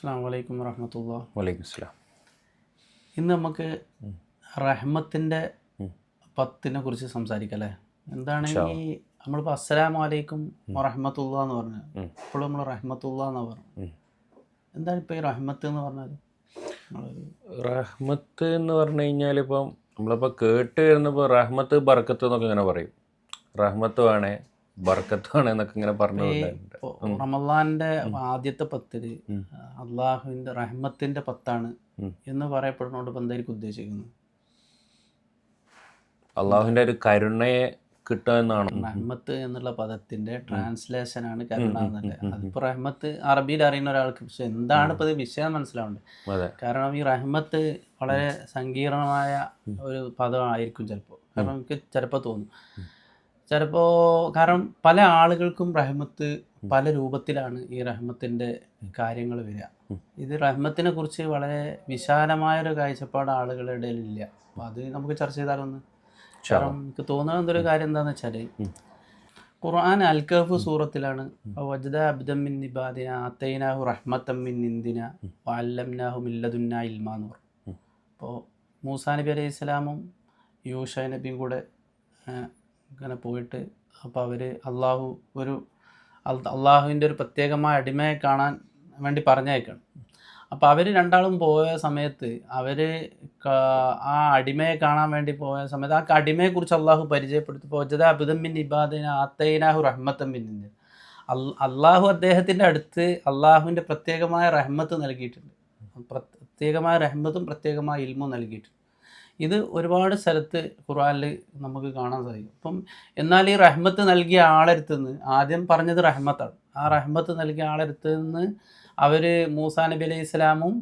അസ്സലാമു അലൈക്കും വറഹ്മത്തുള്ളാഹി. വലൈക്കും സ്ലാം. ഇന്ന് നമുക്ക് റഹ്മത്തിൻ്റെ 10നെ കുറിച്ച് സംസാരിക്കാം അല്ലേ. എന്താണ് ഈ നമ്മളിപ്പോൾ അസ്സലാമു അലൈക്കും വറഹ്മത്തുള്ളാഹി എന്ന് പറഞ്ഞു, ഇപ്പോഴും നമ്മൾ റഹ്മത്തുള്ളാഹി എന്നാണ് പറഞ്ഞു. എന്താണ് ഇപ്പോൾ ഈ റഹ്മത്ത് എന്ന് പറഞ്ഞാൽ? റഹ്മത്ത് എന്ന് പറഞ്ഞു കഴിഞ്ഞാൽ ഇപ്പം നമ്മളിപ്പോൾ കേട്ട് വരുന്നപ്പോൾ റഹ്മത്ത് ബർക്കത്ത് എന്നൊക്കെ ഇങ്ങനെ പറയും. റഹ്മത്ത് വേണേ ബർക്കത്ത് വേണേ എന്നൊക്കെ ഇങ്ങനെ പറഞ്ഞു. റമളാന്റെ ആദ്യത്തെ 10 അള്ളാഹുവിൻ്റെ റഹ്മത്തിൻ്റെ 10 എന്ന് പറയപ്പെടുന്നതുകൊണ്ട് ഇപ്പം എന്തായിരിക്കും ഉദ്ദേശിക്കുന്നത്? അള്ളാഹുവിൻ്റെ ഒരു കരുണയെ കിട്ടുക എന്നാണ്. റഹ്മത്ത് എന്നുള്ള പദത്തിന്റെ ട്രാൻസ്ലേഷനാണ് കരുണ എന്നല്ലേ. അതിപ്പോൾ റഹ്മത്ത് അറബിയിൽ അറിയുന്ന ഒരാൾക്ക്, പക്ഷെ എന്താണ് ഇപ്പോൾ ഇത് വിഷയം മനസ്സിലാവുന്നത്. കാരണം ഈ റഹ്മത്ത് വളരെ സങ്കീർണമായ ഒരു പദമായിരിക്കും ചിലപ്പോൾ. കാരണം എനിക്ക് ചിലപ്പോൾ തോന്നും, കാരണം പല ആളുകൾക്കും റഹ്മത്ത് പല രൂപത്തിലാണ് ഈ റഹ്മത്തിൻ്റെ കാര്യങ്ങൾ വരിക. ഇത് റഹ്മത്തിനെ കുറിച്ച് വളരെ വിശാലമായൊരു കാഴ്ചപ്പാട് ആളുകളുടെ ഇടയിലില്ല. അപ്പോൾ അത് നമുക്ക് ചർച്ച ചെയ്താലൊന്ന്. കാരണം എനിക്ക് തോന്നുന്ന എന്തൊരു കാര്യം എന്താണെന്ന് വെച്ചാൽ, ഖുർആൻ അൽ കഹ്ഫ് സൂറത്തിലാണ് വജദ അബ്ദൻ മിൻ ഇബാദിന ആതൈനാഹു റഹ്മത്തൻ മിൻ ഇൻദിന വഅല്ലംനാഹു മിൻ ലദുന്നാ ഇൽമാ എന്ന് പറഞ്ഞു. അപ്പോൾ മൂസാ നബി അലൈഹി സ്വലാമും യൂഷ നബിയും കൂടെ ഇങ്ങനെ പോയിട്ട്, അപ്പോൾ അവർ അള്ളാഹുവിൻ്റെ ഒരു പ്രത്യേകമായ അടിമയെ കാണാൻ വേണ്ടി പറഞ്ഞയക്കണം. അപ്പോൾ അവർ രണ്ടാളും പോയ സമയത്ത് ആ അടിമയെ കാണാൻ വേണ്ടി പോയ സമയത്ത് ആ അടിമയെക്കുറിച്ച് അള്ളാഹു പരിചയപ്പെടുത്തിയപ്പോൾ വജദ അബ്ദൻ മിൻ ഇബാദിന ആതൈനാഹു റഹ്മത്തൻ മിൻ ഇൻദിന, അള്ളാഹു അദ്ദേഹത്തിൻ്റെ അടുത്ത് അള്ളാഹുവിൻ്റെ പ്രത്യേകമായ റഹ്മത്ത് നൽകിയിട്ടുണ്ട്. പ്രത്യേകമായ റഹ്മത്തും പ്രത്യേകമായ ഇൽമും നൽകിയിട്ടുണ്ട്. ഇത് ഒരുപാട് സ്ഥലത്ത് ഖുർആനിൽ നമുക്ക് കാണാൻ സാധിക്കും. അപ്പം എന്നാൽ ഈ റഹ്മത്ത് നൽകിയ ആളെടുത്ത് നിന്ന്, ആദ്യം പറഞ്ഞത് റഹ്മത്താണ്, ആ റഹ്മത്ത് നൽകിയ ആളെടുത്ത് നിന്ന് അവർ മൂസാ നബി അലൈഹി സ്വലാമും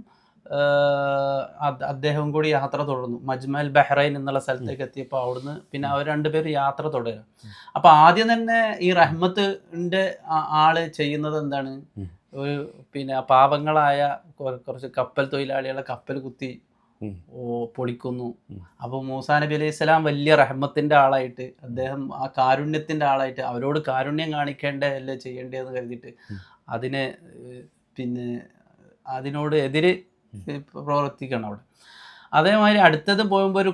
അദ്ദേഹവും കൂടി യാത്ര തുടർന്നു. മജ്മൽ ബഹ്റൈൻ എന്നുള്ള സ്ഥലത്തേക്ക് എത്തിയപ്പോൾ അവിടുന്ന് പിന്നെ അവർ രണ്ടുപേരും യാത്ര തുടരുക. അപ്പോൾ ആദ്യം തന്നെ ഈ റഹ്മത്തിൻ്റെ ആള് ചെയ്യുന്നത് എന്താണ്? പാവങ്ങളായ കുറച്ച് കപ്പൽ തൊഴിലാളികളെ കപ്പൽ കുത്തി പൊളിക്കുന്നു. അപ്പോൾ മൂസാ നബി അലൈഹി സ്വലാം വലിയ റഹ്മത്തിൻ്റെ ആളായിട്ട്, അദ്ദേഹം ആ കാരുണ്യത്തിൻ്റെ ആളായിട്ട് അവരോട് കാരുണ്യം കാണിക്കേണ്ടതല്ലേ ചെയ്യേണ്ടതെന്ന് കരുതിയിട്ട് അതിനോട് എതിര് പ്രവർത്തിക്കണം അവിടെ. അതേമാതിരി അടുത്തത് പോകുമ്പോൾ ഒരു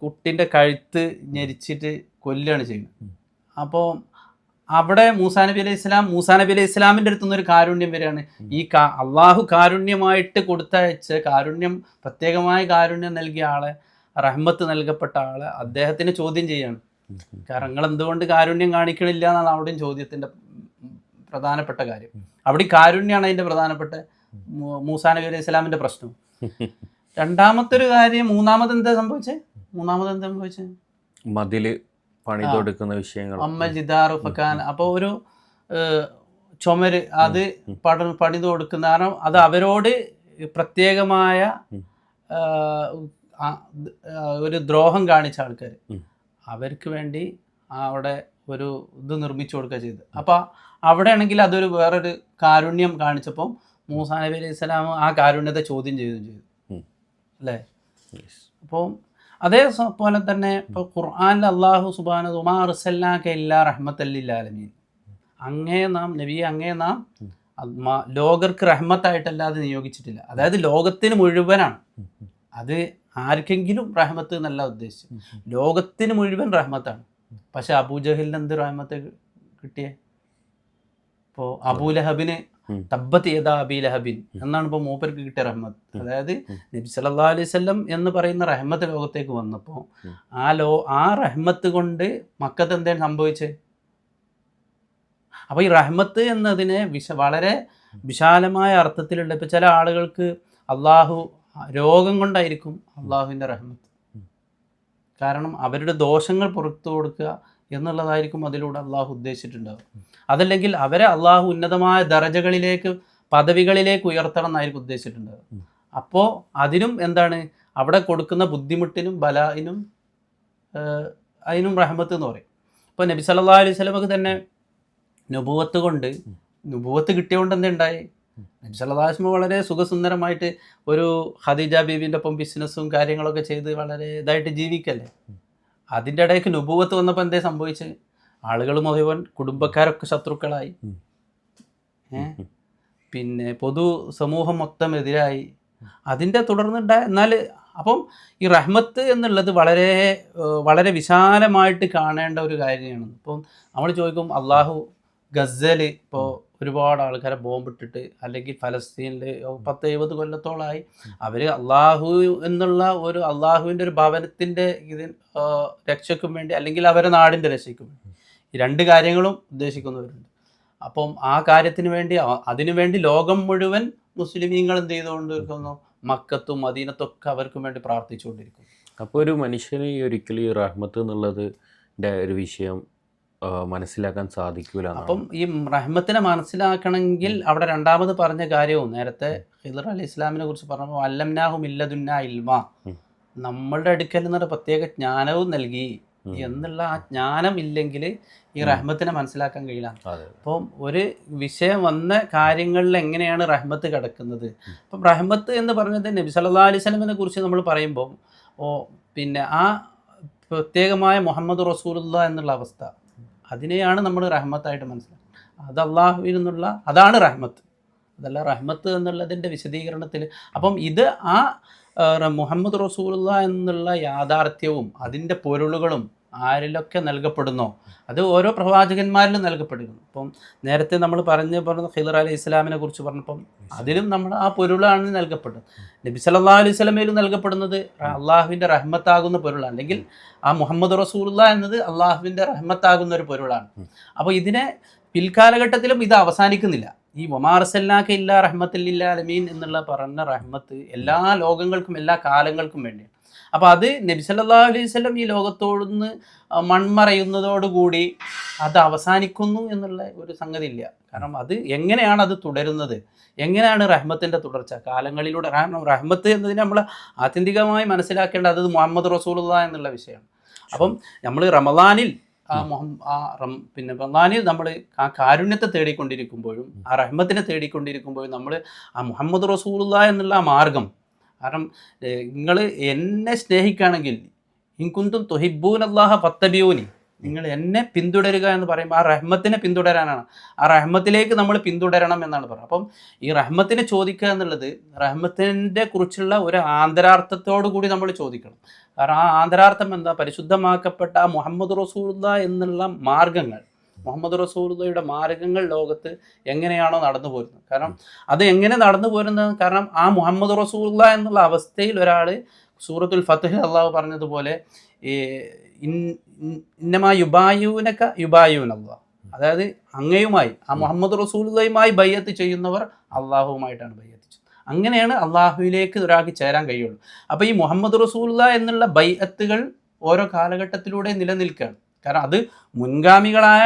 കുട്ടിൻ്റെ കഴുത്ത് ഞെരിച്ചിട്ട് കൊല്ലുകയാണ് ചെയ്യുന്നത്. അപ്പോൾ അവിടെ മൂസാ നബി അലൈഹി ഇസ്ലാമിൻ്റെ അടുത്തുനിന്ന് ഒരു കാരുണ്യം വരികയാണ്. ഈ അള്ളാഹു കാരുണ്യമായിട്ട് കൊടുത്തയച്ച് പ്രത്യേകമായ കാരുണ്യം നൽകിയ ആളെ, റഹ്മത്ത് നൽകപ്പെട്ട ആളെ അദ്ദേഹത്തിന് ചോദ്യം ചെയ്യാണ്. കാരണം നിങ്ങൾ എന്തുകൊണ്ട് കാരുണ്യം കാണിക്കണില്ല എന്നാണ് അവിടെയും ചോദ്യത്തിൻ്റെ പ്രധാനപ്പെട്ട കാര്യം. അവിടെ കാരുണ്യമാണ് അതിൻ്റെ പ്രധാനപ്പെട്ട മൂസാ നബി അലൈഹി ഇസ്ലാമിൻ്റെ പ്രശ്നം. രണ്ടാമത്തെ ഒരു കാര്യം, മൂന്നാമത് എന്താ സംഭവിച്ചത്? മതില് പണിതൊടുക്കുന്ന വിഷയങ്ങൾ, അപ്പോൾ ഒരു ചുമര് അത് പണിത് കൊടുക്കുന്ന, കാരണം അത് അവരോട് പ്രത്യേകമായ ഒരു ദ്രോഹം കാണിച്ച ആൾക്കാർ, അവർക്ക് വേണ്ടി അവിടെ ഒരു ഇത് നിർമ്മിച്ചു കൊടുക്കുക ചെയ്ത്. അപ്പോൾ അവിടെ ആണെങ്കിൽ അതൊരു വേറൊരു കാരുണ്യം കാണിച്ചപ്പോൾ മൂസാ നബി അലൈഹി സ്വലാം ആ കാരുണ്യത്തെ ചോദ്യം ചെയ്തു അല്ലേ. അപ്പോൾ അതേപോലെ തന്നെ ഇപ്പോൾ ഖുർആനിൽ അള്ളാഹു സുബ്ഹാനഹു വമാ അർസൽനാക ഇല്ലാ റഹ്മത്തൽ ലിൽ ആലമീൻ, അങ്ങേ നാം ലോകർക്ക് റഹ്മത്തായിട്ടല്ലാതെ നിയോഗിച്ചിട്ടില്ല. അതായത് ലോകത്തിന് മുഴുവനാണ്. അത് ആർക്കെങ്കിലും റഹ്മത്ത് എന്നല്ല ഉദ്ദേശിച്ചത്, ലോകത്തിന് മുഴുവൻ റഹ്മത്താണ്. പക്ഷെ അബൂജഹലിന് എന്ത് റഹ്മത്ത് കിട്ടിയേ? ഇപ്പോൾ അബൂലഹബിന് തബ്ബത് യദാ അബീ ലഹബിൻ എന്നാണ് ഇപ്പോൾ മൂപ്പർക്ക് കിട്ടിയ റഹ്മത്ത്. അതായത് നബി സല്ലല്ലാഹു അലൈഹി വസല്ലം എന്ന് പറയുന്ന റഹ്മത്ത് ലോകത്തേക്ക് വന്നപ്പോൾ ആ റഹ്മത്ത് കൊണ്ട് മക്കത്ത് എന്താണ് സംഭവിച്ചത്? അപ്പോൾ ഈ റഹ്മത്ത് എന്നതിനെ വളരെ വിശാലമായ അർത്ഥത്തിലുള്ള, ഇപ്പോൾ ചില ആളുകൾക്ക് അള്ളാഹു രോഗം കൊണ്ടായിരിക്കും അള്ളാഹുവിൻ്റെ റഹ്മത്ത്, കാരണം അവരുടെ ദോഷങ്ങൾ പുറത്തു കൊടുക്കുക എന്നുള്ളതായിരിക്കും അതിലൂടെ അള്ളാഹു ഉദ്ദേശിച്ചിട്ടുണ്ടാവും. അതല്ലെങ്കിൽ അവരെ അള്ളാഹു ഉന്നതമായ ദറജകളിലേക്ക്, പദവികളിലേക്ക് ഉയർത്തണം എന്നായിരിക്കും ഉദ്ദേശിച്ചിട്ടുണ്ടാവും. അപ്പോൾ അതിനും എന്താണ് അവിടെ കൊടുക്കുന്ന ബുദ്ധിമുട്ടിനും ബലായിനും അതിനും റഹ്മത്ത് എന്ന് പറയും. ഇപ്പോൾ നബി സല്ലല്ലാഹു അലൈഹി വസല്ലമക്ക് തന്നെ നുബുവത്ത് കിട്ടിയതുകൊണ്ട് എന്തുണ്ടായി? നബി സല്ലല്ലാഹു അലൈഹി വസല്ലം വളരെ സുഖസുന്ദരമായിട്ട് ഒരു ഖദീജ ബീവിൻ്റെ ഒപ്പം ബിസിനസ്സും കാര്യങ്ങളൊക്കെ ചെയ്ത് വളരെ ഇതായിട്ട് ജീവിക്കല്ലേ. അതിൻ്റെ ഇടയ്ക്ക് നുബുവത്ത് വന്നപ്പോൾ എന്തേ സംഭവിച്ചത്? ആളുകൾ മുഴുവൻ കുടുംബക്കാരൊക്കെ ശത്രുക്കളായി. പിന്നെ പൊതു സമൂഹം മൊത്തം എതിരായി. അതിൻ്റെ തുടർന്നുണ്ടായ എന്നാൽ അപ്പം ഈ റഹ്മത്ത് എന്നുള്ളത് വളരെ വളരെ വിശാലമായിട്ട് കാണേണ്ട ഒരു കാര്യമാണ്. ഇപ്പം നമ്മൾ ചോദിക്കും അള്ളാഹു ഗസൽ ഇപ്പോൾ ഒരുപാട് ആൾക്കാരെ ബോംബിട്ടിട്ട്, അല്ലെങ്കിൽ ഫലസ്തീനിൽ 10-70 കൊല്ലത്തോളമായി അവർ അള്ളാഹു എന്നുള്ള ഒരു അള്ളാഹുവിൻ്റെ ഒരു ഭവനത്തിൻ്റെ രക്ഷയ്ക്കും വേണ്ടി, അല്ലെങ്കിൽ അവരുടെ നാടിൻ്റെ രക്ഷയ്ക്കും വേണ്ടി, ഈ രണ്ട് കാര്യങ്ങളും ഉദ്ദേശിക്കുന്നവരുണ്ട്. അപ്പം ആ കാര്യത്തിന് വേണ്ടി അതിനുവേണ്ടി ലോകം മുഴുവൻ മുസ്ലിമീങ്ങൾ എന്ത് ചെയ്തുകൊണ്ടിരിക്കുന്നു? മക്കത്തും മദീനത്തൊക്കെ അവർക്കും വേണ്ടി പ്രാർത്ഥിച്ചുകൊണ്ടിരിക്കുന്നു. അപ്പോൾ ഒരു മനുഷ്യന് ഈ ഒരിക്കലും ഈ റഹ്മത്ത് എന്നുള്ളത് ഒരു വിഷയം മനസ്സിലാക്കാൻ സാധിക്കൂല. അപ്പം ഈ റഹ്മത്തിനെ മനസ്സിലാക്കണമെങ്കിൽ അവിടെ രണ്ടാമത് പറഞ്ഞ കാര്യവും നേരത്തെ ഖിദർ അലി ഇസ്ലാമിനെ കുറിച്ച് പറഞ്ഞപ്പോൾ അല്ലംനാഹു മില്ലദുന്ന ഇൽമ, നമ്മളുടെ അടുക്കൽ നിന്നൊരു പ്രത്യേക ജ്ഞാനവും നൽകി എന്നുള്ള ആ ജ്ഞാനം ഇല്ലെങ്കിൽ ഈ റഹ്മത്തിനെ മനസ്സിലാക്കാൻ കഴിയില്ല. അപ്പം ഒരു വിഷയം വന്ന കാര്യങ്ങളിൽ എങ്ങനെയാണ് റഹ്മത്ത് കിടക്കുന്നത്? അപ്പം റഹ്മത്ത് എന്ന് പറഞ്ഞത് നബി സല്ലല്ലാഹു അലൈഹി വസല്ലമയെ കുറിച്ച് നമ്മൾ പറയുമ്പോൾ പിന്നെ ആ പ്രത്യേകമായ മുഹമ്മദ് റസൂലുള്ളാഹി എന്നുള്ള അവസ്ഥ, അതിനെയാണ് നമ്മൾ റഹ്മത്തായിട്ട് മനസ്സിലാക്കുന്നത്. അത് അള്ളാഹുവിൽ നിന്നുള്ള അതാണ് റഹ്മത്ത്, അതല്ല റഹ്മത്ത് എന്നുള്ളതിൻ്റെ വിശദീകരണത്തിൽ. അപ്പം ഇത് ആ മുഹമ്മദ് റസൂലുള്ളാഹി എന്നുള്ള യാഥാർത്ഥ്യവും അതിൻ്റെ പൊരുളുകളും ആരിലൊക്കെ നൽകപ്പെടുന്നോ അത് ഓരോ പ്രവാചകന്മാരിലും നൽകപ്പെടുന്നു. ഇപ്പം നേരത്തെ നമ്മൾ പറഞ്ഞ ഖിദർ അലൈഹി ഇസ്ലാമിനെ കുറിച്ച് പറഞ്ഞപ്പം അതിലും നമ്മൾ ആ പൊരുളാണ് നൽകപ്പെടുന്നത്. നബി സല്ലല്ലാഹു അലൈഹി വസല്ലമയിലും നൽകപ്പെടുന്നത് അള്ളാഹുവിൻ്റെ റഹ്മത്താകുന്ന പൊരുളാണ്, അല്ലെങ്കിൽ ആ മുഹമ്മദ് റസൂലുള്ളാഹി എന്നത് അള്ളാഹുവിൻ്റെ റഹ്മത്താകുന്ന ഒരു പൊരുളാണ്. അപ്പോൾ ഇതിനെ പിൽക്കാലഘട്ടത്തിലും ഇത് അവസാനിക്കുന്നില്ല. ഈ വമാർസൽനാക ഇല്ലാ റഹ്മത്തുൽ ലിൽ ആലമീൻ എന്നുള്ള പറഞ്ഞ റഹ്മത്ത് എല്ലാ ലോകങ്ങൾക്കും എല്ലാ കാലങ്ങൾക്കും വേണ്ടിയാണ്. അപ്പോൾ അത് നബി സല്ലല്ലാഹു അലൈഹി വസല്ലം ഈ ലോകത്തോടുന്ന് മൺമറയുന്നതോടുകൂടി അത് അവസാനിക്കുന്നു എന്നുള്ള ഒരു സംഗതി ഇല്ല. കാരണം അത് എങ്ങനെയാണ് അത് തുടരുന്നത്, എങ്ങനെയാണ് റഹ്മത്തിൻ്റെ തുടർച്ച കാലങ്ങളിലൂടെ? കാരണം റഹ്മത്ത് എന്നതിനെ നമ്മൾ ആത്യന്തികമായി മനസ്സിലാക്കേണ്ടത് അത് മുഹമ്മദ് റസൂലുള്ളാഹി എന്നുള്ള വിഷയമാണ്. അപ്പം നമ്മൾ റമദാനിൽ പിന്നെ റമദാനിൽ നമ്മൾ ആ കാരുണ്യത്തെ തേടിക്കൊണ്ടിരിക്കുമ്പോഴും ആ റഹ്മത്തിനെ തേടിക്കൊണ്ടിരിക്കുമ്പോഴും നമ്മൾ ആ മുഹമ്മദ് റസൂലുള്ളാഹി എന്നുള്ള ആ മാർഗം, കാരണം നിങ്ങൾ എന്നെ സ്നേഹിക്കുകയാണെങ്കിൽ ഇൻകുന്തും തുഹിബ്ബൂനല്ലാഹ ഫത്തബിഊനി, നിങ്ങൾ എന്നെ പിന്തുടരുക എന്ന് പറയുമ്പോൾ ആ റഹ്മത്തിനെ പിന്തുടരാനാണ്. ആ റഹ്മത്തിലേക്ക് നമ്മൾ പിന്തുടരണം എന്നാണ് പറയുന്നത്. അപ്പം ഈ റഹ്മത്തിനെ ചോദിക്കുക എന്നുള്ളത് റഹ്മത്തിൻ്റെ കുറിച്ചുള്ള ഒരു ആന്തരാർത്ഥത്തോടു കൂടി നമ്മൾ ചോദിക്കണം. കാരണം ആ ആന്തരാർത്ഥം എന്താ? പരിശുദ്ധമാക്കപ്പെട്ട ആ മുഹമ്മദ് റസൂലുള്ളാഹി എന്നുള്ള മാർഗങ്ങൾ, മുഹമ്മദ് റസൂലുള്ളാഹിയുടെ മാർഗങ്ങൾ ലോകത്ത് എങ്ങനെയാണോ നടന്നു പോരുന്നത്. കാരണം അത് എങ്ങനെ നടന്നു പോരുന്നത്? കാരണം ആ മുഹമ്മദ് റസൂലുള്ളാഹി എന്നുള്ള അവസ്ഥയിൽ ഒരാൾ സൂറത്തുൽ ഫത്ഹിൽ അള്ളാഹു പറഞ്ഞതുപോലെ ഇന്നമാ യുബായൂനക യുബായൂനല്ലാഹ്, അതായത് അങ്ങയുമായി ആ മുഹമ്മദ് റസൂലുള്ളാഹിയുമായി ബയ്യത്ത് ചെയ്യുന്നവർ അള്ളാഹുവുമായിട്ടാണ് ബയ്യത്ത് ചെയ്യുന്നത്. അങ്ങനെയാണ് അള്ളാഹുവിലേക്ക് ഒരാൾക്ക് ചേരാൻ കഴിയുള്ളൂ. അപ്പോൾ ഈ മുഹമ്മദ് റസൂലുള്ളാഹി എന്നുള്ള ബയ്യത്തുകൾ ഓരോ കാലഘട്ടത്തിലൂടെ നിലനിൽക്കുകയാണ്. കാരണം അത് മുൻഗാമികളായ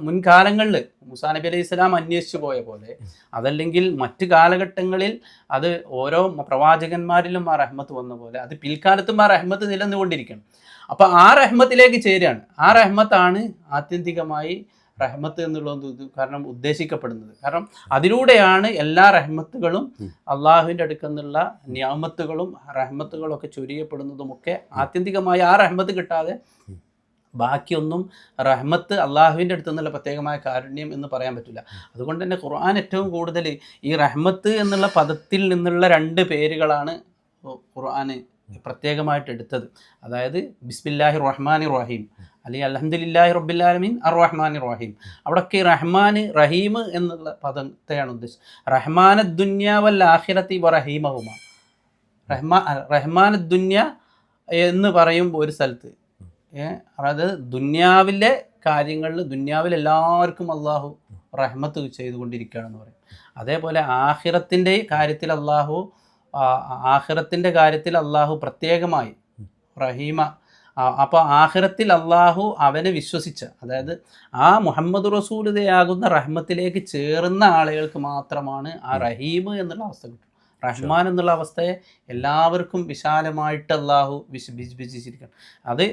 മുൻകാലങ്ങളിൽ മൂസാ നബി അലൈഹി സ്വലാം അന്വേഷിച്ചു പോയ പോലെ, അതല്ലെങ്കിൽ മറ്റ് കാലഘട്ടങ്ങളിൽ അത് ഓരോ പ്രവാചകന്മാരിലും ആ റഹ്മത്ത് വന്ന പോലെ അത് പിൽക്കാലത്തും ആ റഹ്മത്ത് നിലനിന്നുകൊണ്ടിരിക്കണം. അപ്പോൾ ആ റഹ്മത്തിലേക്ക് ചേരുകയാണ്. ആ റഹ്മത്താണ് ആത്യന്തികമായി റഹ്മത്ത് എന്നുള്ളത് കാരണം ഉദ്ദേശിക്കപ്പെടുന്നത്. കാരണം അതിലൂടെയാണ് എല്ലാ റഹ്മത്തുകളും അള്ളാഹുവിൻ്റെ അടുക്കൽ നിന്നുള്ള നിഅമത്തുകളും റഹ്മത്തുകളും ഒക്കെ ചൊരിയപ്പെടുന്നതുമൊക്കെ. ആത്യന്തികമായി ആ റഹ്മത്ത് കിട്ടാതെ ബാക്കിയൊന്നും റഹ്മത്ത് അള്ളാഹുവിൻ്റെ അടുത്ത് നിന്നുള്ള പ്രത്യേകമായ കാരുണ്യം എന്ന് പറയാൻ പറ്റില്ല. അതുകൊണ്ട് തന്നെ ഖുർആൻ ഏറ്റവും കൂടുതൽ ഈ റഹ്മത്ത് എന്നുള്ള പദത്തിൽ നിന്നുള്ള 2 പേരുകളാണ് ഖുർആൻ പ്രത്യേകമായിട്ട് എടുത്തത്. അതായത് ബിസ്മില്ലാഹിർ റഹ്മാനിർ റഹീം, അല്ലെങ്കിൽ അൽഹംദുലില്ലാഹി റബ്ബിൽ ആലമീൻ അർ റഹ്മാനിർ റഹീം. അവിടെയൊക്കെ റഹ്മാൻ റഹീം എന്നുള്ള പദത്തെയാണ് ഉദ്ദേശിച്ചത്. റഹ്മാനദ് ദുനിയ വൽ ആഖിറതി വ റഹീമഹുമ. റഹ്മാനദ് ദുനിയ എന്ന് പറയുമ്പോൾ ഒരു സ്ഥലത്ത് അതായത് ദുന്യാവിലെ കാര്യങ്ങളിൽ ദുന്യാവിൽ എല്ലാവർക്കും അള്ളാഹു റഹ്മത്ത് ചെയ്തുകൊണ്ടിരിക്കുകയാണെന്ന് പറയും. അതേപോലെ ആഖിറത്തിൻ്റെ കാര്യത്തിൽ അള്ളാഹു പ്രത്യേകമായി റഹീമ. അപ്പോൾ ആഖിറത്തിൽ അള്ളാഹു അവനെ വിശ്വസിച്ച, അതായത് ആ മുഹമ്മദ് റസൂലുള്ളാഹിയാകുന്ന റഹ്മത്തിലേക്ക് ചേർന്ന ആളുകൾക്ക് മാത്രമാണ് ആ റഹീം എന്നുള്ള അവസ്ഥ കിട്ടും. റഹ്മാൻ എന്നുള്ള അവസ്ഥയെ എല്ലാവർക്കും വിശാലമായിട്ട് അള്ളാഹു വിഭജിച്ചിരിക്കണം. അത്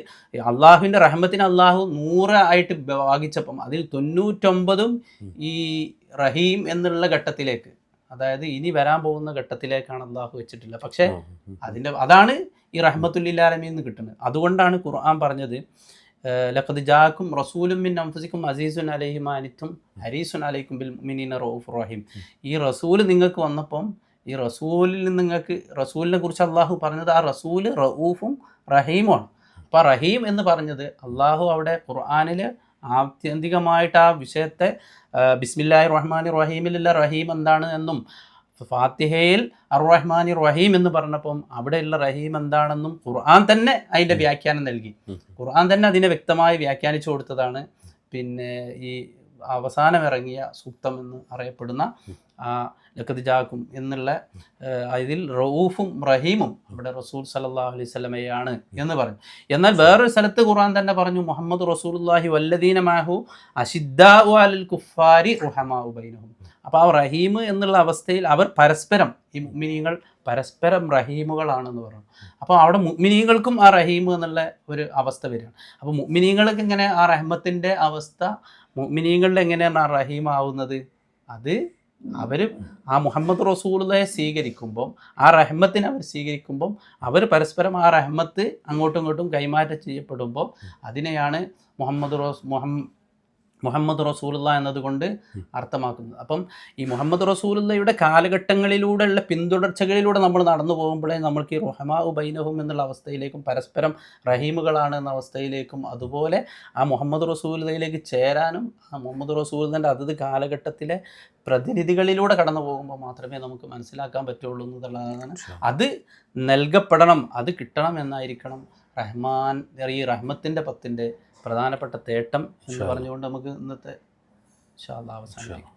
അള്ളാഹുവിൻ്റെ റഹ്മത്തിന് അള്ളാഹു 100 ആയിട്ട് ഭാഗിച്ചപ്പം അതിൽ 99 ഈ റഹീം എന്നുള്ള ഘട്ടത്തിലേക്ക്, അതായത് ഇനി വരാൻ പോകുന്ന ഘട്ടത്തിലേക്കാണ് അള്ളാഹു വെച്ചിട്ടില്ല. പക്ഷേ അതാണ് ഈ റഹ്മത്തുൽ ലിൽ ആലമീൻ എന്ന് കിട്ടുന്നത്. അതുകൊണ്ടാണ് ഖുർആൻ പറഞ്ഞത് ലഖദ് ജാഅക്കും റസൂലും മിൻ അൻഫുസിക്കും അസീസുൻ അലൈഹി മാ അനിത്തും ഹരീസുൻ അലൈക്കും ബിൽ മുഅ്മിനീന റഊഫുർ റഹീം. ഈ റസൂൽ നിങ്ങൾക്ക് വന്നപ്പം ഈ റസൂലിൽ നിങ്ങൾക്ക് റസൂലിനെ കുറിച്ച് അള്ളാഹു പറഞ്ഞത് ആ റസൂല് റഊഫും റഹീമുമാണ്. അപ്പോൾ റഹീം എന്ന് പറഞ്ഞത് അള്ളാഹു അവിടെ ഖുർആനിൽ ആത്യന്തികമായിട്ട് ആ വിഷയത്തെ ബിസ്മില്ലാഹിർ റഹ്മാനിർ റഹീമിലുള്ള റഹീം എന്താണ് എന്നും ഫാത്തിഹയിൽ അർ റഹ്മാനിർ റഹീം എന്ന് പറഞ്ഞപ്പം അവിടെയുള്ള റഹീം എന്താണെന്നും ഖുർആൻ തന്നെ അതിൻ്റെ വ്യാഖ്യാനം നൽകി. ഖുർആൻ തന്നെ അതിനെ വ്യക്തമായി വ്യാഖ്യാനിച്ചു കൊടുത്തതാണ് പിന്നെ ഈ അവസാനം ഇറങ്ങിയ സൂക്തം എന്ന് അറിയപ്പെടുന്ന ലഖദ് ജാഅക്കും എന്നുള്ള ഇതിൽ റഊഫും റഹീമും അവിടെ റസൂൽ സല്ലല്ലാഹു അലൈഹി വസല്ലമയാണ് എന്ന് പറഞ്ഞു. എന്നാൽ വേറൊരു സ്ഥലത്ത് ഖുർആൻ തന്നെ പറഞ്ഞു മുഹമ്മദ് റസൂലുള്ളാഹി വല്ലദീന മഅഹു അശിദ്ദാഉ അലൽ കുഫാരി റുഹമാഉ ബൈനഹും. അപ്പോൾ ആ റഹീം എന്നുള്ള അവസ്ഥയിൽ അവർ പരസ്പരം ഈ മുഅ്മിനീങ്ങൾ പരസ്പരം റഹീമുകളാണെന്ന് പറഞ്ഞു. അപ്പോൾ അവിടെ മുഅ്മിനീങ്ങൾക്കും ആ റഹീം എന്നുള്ള ഒരു അവസ്ഥ വരികയാണ്. അപ്പോൾ മുഅ്മിനീങ്ങൾക്ക് ഇങ്ങനെ ആ റഹ്മത്തിൻ്റെ അവസ്ഥ മുഅ്മിനീങ്ങളുടെ എങ്ങനെയാണ് ആ റഹീം ആവുന്നത്? അത് അവർ ആ മുഹമ്മദ് റസൂലുള്ളാഹിയെ സ്വീകരിക്കുമ്പം ആ റഹ്മത്തിനെ അവർ സ്വീകരിക്കുമ്പം അവർ പരസ്പരം ആ റഹ്മത്ത് അങ്ങോട്ടും ഇങ്ങോട്ടും കൈമാറ്റം ചെയ്യപ്പെടുമ്പോൾ അതിനെയാണ് മുഹമ്മദ് റസൂലുള്ള എന്നതുകൊണ്ട് അർത്ഥമാക്കുന്നത്. അപ്പം ഈ മുഹമ്മദ് റസൂലുള്ളയുടെ കാലഘട്ടങ്ങളിലൂടെയുള്ള പിന്തുടർച്ചകളിലൂടെ നമ്മൾ നടന്നു പോകുമ്പോഴേ നമ്മൾക്ക് ഈ റുഹമാഉ ബൈനഹും എന്നുള്ള അവസ്ഥയിലേക്കും പരസ്പരം റഹീമുകളാണ് എന്ന അവസ്ഥയിലേക്കും അതുപോലെ ആ മുഹമ്മദ് റസൂലുള്ളയിലേക്ക് ചേരാനും ആ മുഹമ്മദ് റസൂലുള്ളൻ്റെ അതത് കാലഘട്ടത്തിലെ പ്രതിനിധികളിലൂടെ കടന്നു പോകുമ്പോൾ മാത്രമേ നമുക്ക് മനസ്സിലാക്കാൻ പറ്റുള്ളൂ എന്നുള്ളതാണ്. അത് നൽകപ്പെടണം, അത് കിട്ടണം എന്നായിരിക്കണം റഹ്മാൻ ഈ റഹ്മത്തിൻ്റെ പത്തിൻ്റെ പ്രധാനപ്പെട്ട തേട്ടം എന്ന് പറഞ്ഞുകൊണ്ട് നമുക്ക് ഇന്നത്തെ ഇൻഷാ അല്ലാഹ് അവസാനിപ്പിക്കാം.